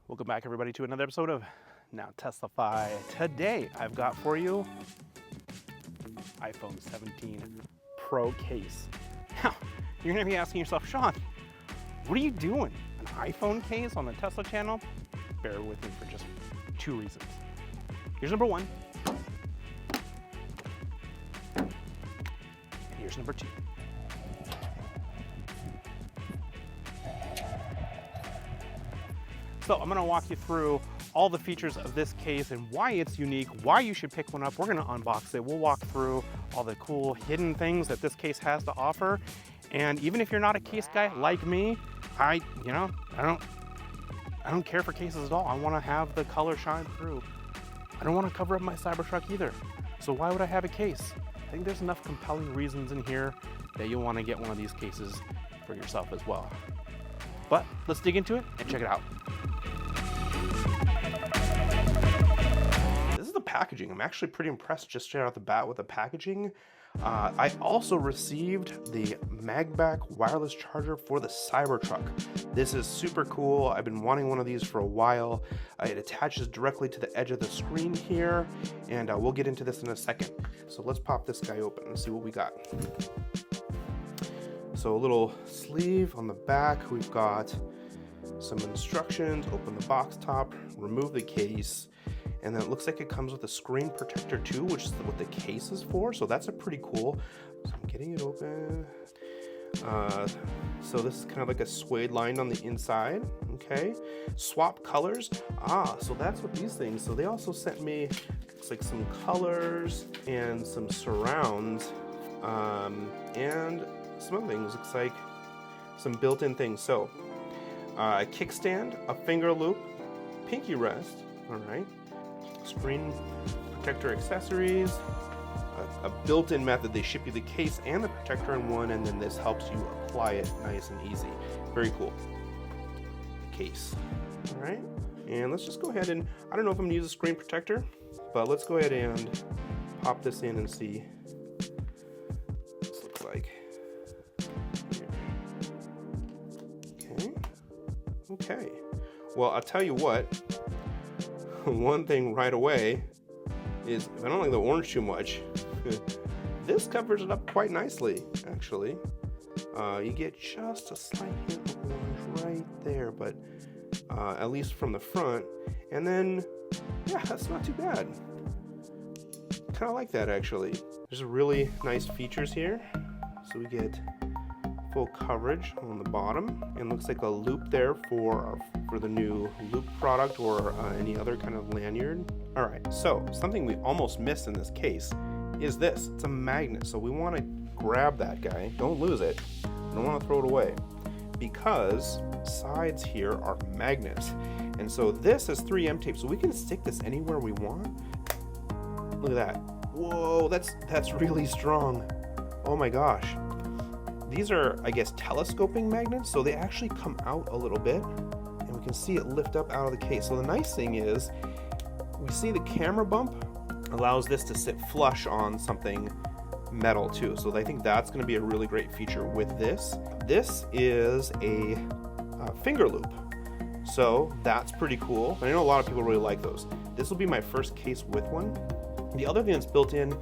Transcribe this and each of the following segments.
Welcome back, everybody, to another episode of Now Testify. Today, I've got for you iPhone 17 Pro case. Now, you're going to be asking yourself, Sean, what are you doing? An iPhone case on the Tesla channel? Bear with me for just two reasons. Here's number one. And here's number two. So I'm gonna walk you through all the features of this case and why it's unique, why you should pick one up. We're gonna unbox it. We'll walk through all the cool hidden things that this case has to offer. And even if you're not a case guy like me, I don't care for cases at all. I wanna have the color shine through. I don't wanna cover up my Cybertruck either. So why would I have a case? I think there's enough compelling reasons in here that you'll wanna get one of these cases for yourself as well. But let's dig into it and check it out. This is the packaging. I'm actually pretty impressed just straight out the bat with the packaging. I also received the MagBak's wireless charger for the Cybertruck. This is super cool. I've been wanting one of these for a while. It attaches directly to the edge of the screen here, and we'll get into this in a second. So let's pop this guy open and see what we got. So a little sleeve on the back. We've got some instructions. Open the box top, remove the case, and then it looks like it comes with a screen protector too, which is what the case is for. So that's a pretty cool. So I'm getting it open. So this is kind of like a suede line on the inside. Okay. Swap colors. So that's what these things. So they also sent me, looks like some colors and some surrounds, and some other things. Looks like some built-in things. So a kickstand, a finger loop, pinky rest. All right. Screen protector accessories, a built-in method. They ship you the case and the protector in one, and then this helps you apply it nice and easy. Very cool. Case. All right. And let's just go ahead and, I don't know if I'm gonna use a screen protector, but let's go ahead and pop this in and see what this looks like. Here. Okay. Well, I'll tell you what. One thing right away is, if I don't like the orange too much, this covers it up quite nicely, actually. You get just a slight hint of orange right there, but at least from the front. And then, yeah, that's not too bad. Kind of like that, actually. There's really nice features here. So we get full coverage on the bottom, and looks like a loop there for the new loop product or any other kind of lanyard. All right, so something we almost missed in this case is this. It's a magnet, so we want to grab that guy. Don't lose it. I don't want to throw it away, because sides here are magnets, and so this is 3M tape, so we can stick this anywhere we want. Look at that. Whoa, that's really strong. Oh my gosh. These are, I guess, telescoping magnets, so they actually come out a little bit, and we can see it lift up out of the case. So the nice thing is, we see the camera bump allows this to sit flush on something metal too. So I think that's going to be a really great feature with this. This is a finger loop, so that's pretty cool. I know a lot of people really like those. This will be my first case with one. The other thing that's built in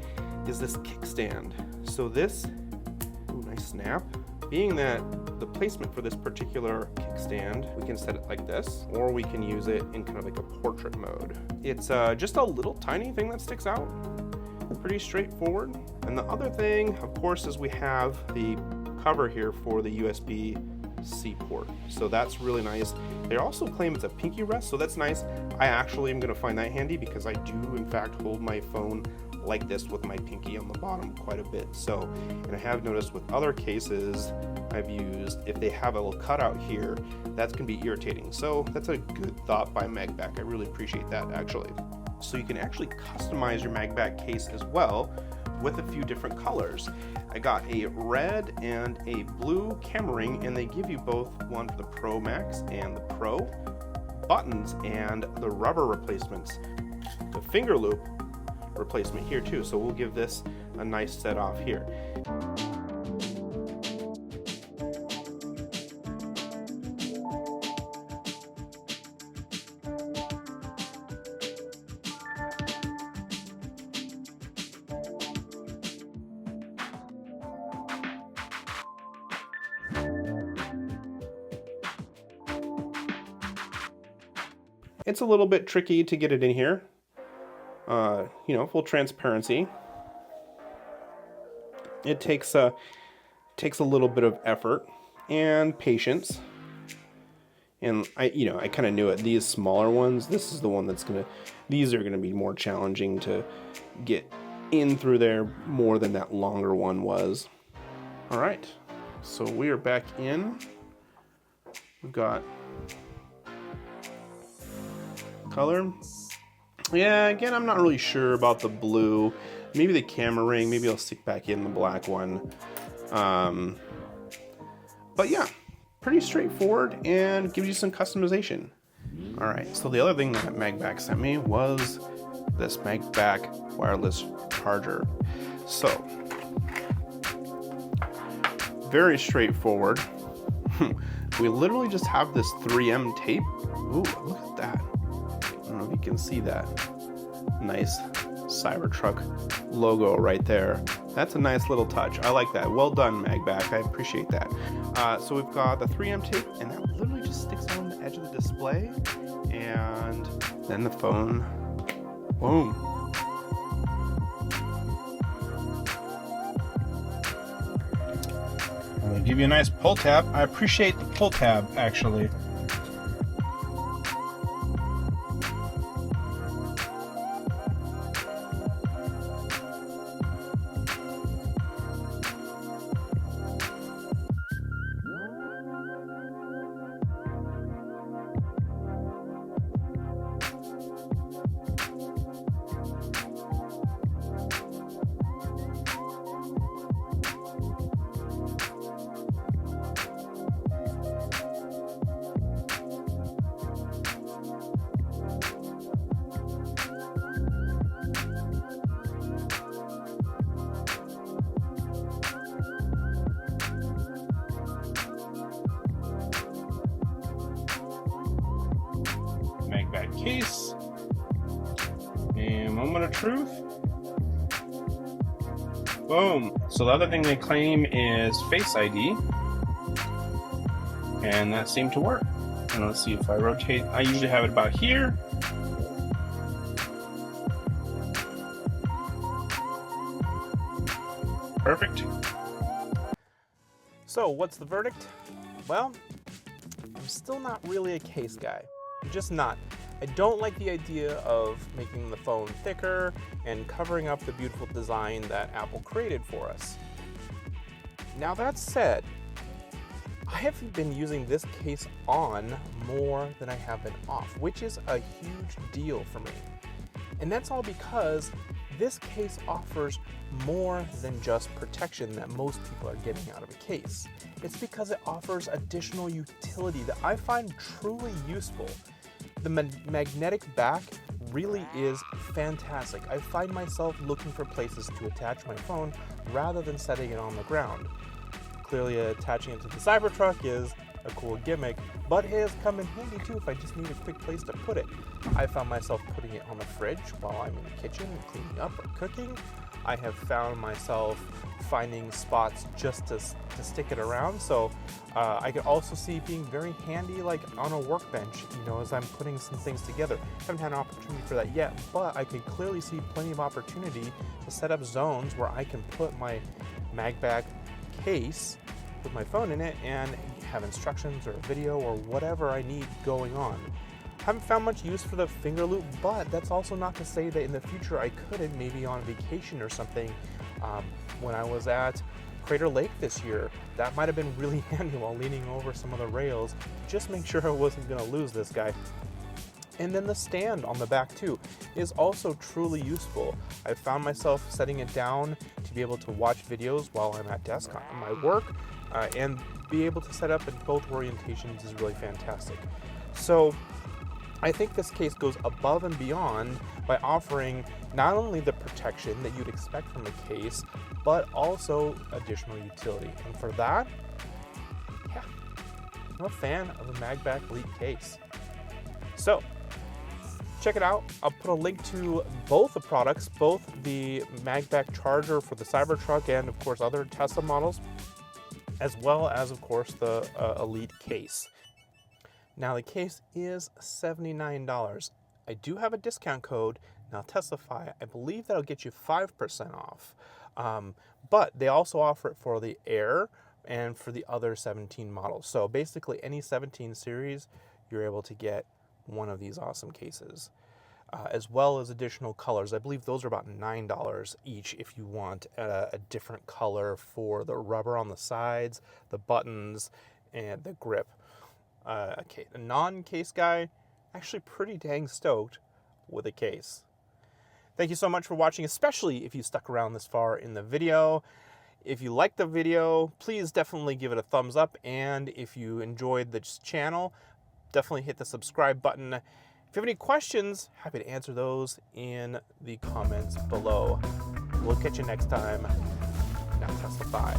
is this kickstand. So this, nice snap. Being that the placement for this particular kickstand, we can set it like this, or we can use it in kind of like a portrait mode. It's just a little tiny thing that sticks out. Pretty straightforward. And the other thing, of course, is we have the cover here for the USB-C port. So that's really nice. They also claim it's a pinky rest, so that's nice. I actually am gonna find that handy because I do in fact hold my phone like this with my pinky on the bottom quite a bit. So, and I have noticed with other cases I've used, if they have a little cutout here, that's gonna be irritating. So that's a good thought by MagBak's. I really appreciate that, actually. So you can actually customize your MagBak's case as well with a few different colors. I got a red and a blue camera ring, and they give you both one for the Pro Max and the Pro, buttons, and the rubber replacements. The finger loop replacement here too, so we'll give this a nice set off here. It's a little bit tricky to get it in here. You know, full transparency. It takes a little bit of effort and patience. And I kind of knew it. These smaller ones, this is the one these are gonna be more challenging to get in through there more than that longer one was. All right, so we are back in. We've got color. Yeah, again, I'm not really sure about the blue. Maybe the camera ring, maybe I'll stick back in the black one. But yeah, pretty straightforward and gives you some customization. All right, so the other thing that MagBak's sent me was this MagBak's wireless charger. So, very straightforward. We literally just have this 3M tape. Ooh, look at that. I don't know if you can see that. Nice Cybertruck logo right there. That's a nice little touch. I like that. Well done, MagBak's. I appreciate that. So we've got the 3M tape, and that literally just sticks on the edge of the display. And then the phone, boom. I'm gonna give you a nice pull tab. I appreciate the pull tab, actually. MagBak's case, and moment of truth. Boom. So the other thing they claim is Face ID, and that seemed to work. And let's see if I rotate. I usually have it about here. Perfect. So what's the verdict? Well, I'm still not really a case guy. I'm just not. I don't like the idea of making the phone thicker and covering up the beautiful design that Apple created for us. Now that said, I have been using this case on more than I have been off, which is a huge deal for me. And that's all because this case offers more than just protection that most people are getting out of a case. It's because it offers additional utility that I find truly useful. The magnetic back really is fantastic. I find myself looking for places to attach my phone rather than setting it on the ground. Clearly attaching it to the Cybertruck is a cool gimmick, but it has come in handy too if I just need a quick place to put it. I found myself putting it on the fridge while I'm in the kitchen cleaning up or cooking. I have found myself finding spots just to stick it around. So I could also see it being very handy like on a workbench, you know, as I'm putting some things together. I haven't had an opportunity for that yet, but I could clearly see plenty of opportunity to set up zones where I can put my MagBak's case with my phone in it and have instructions or a video or whatever I need going on. Haven't found much use for the finger loop, but that's also not to say that in the future I couldn't, maybe on vacation or something. When I was at Crater Lake this year, that might have been really handy while leaning over some of the rails. Just make sure I wasn't going to lose this guy. And then the stand on the back too is also truly useful. I found myself setting it down to be able to watch videos while I'm at desk on my work, and be able to set up in both orientations is really fantastic. So I think this case goes above and beyond by offering not only the protection that you'd expect from a case, but also additional utility. And for that, yeah, I'm a fan of a MagBak's Elite case. So check it out. I'll put a link to both the products, both the MagBak's Charger for the Cybertruck and of course other Tesla models, as well as of course the Elite case. Now the case is $79. I do have a discount code. Now Testify, I believe that'll get you 5% off. But they also offer it for the Air and for the other 17 models. So basically any 17 series, you're able to get one of these awesome cases. As well as additional colors. I believe those are about $9 each if you want a different color for the rubber on the sides, the buttons, and the grip. A non-case guy, actually pretty dang stoked with a case. Thank you so much for watching, especially if you stuck around this far in the video. If you liked the video, please definitely give it a thumbs up. And if you enjoyed this channel, definitely hit the subscribe button. If you have any questions, happy to answer those in the comments below. We'll catch you next time. Now testify.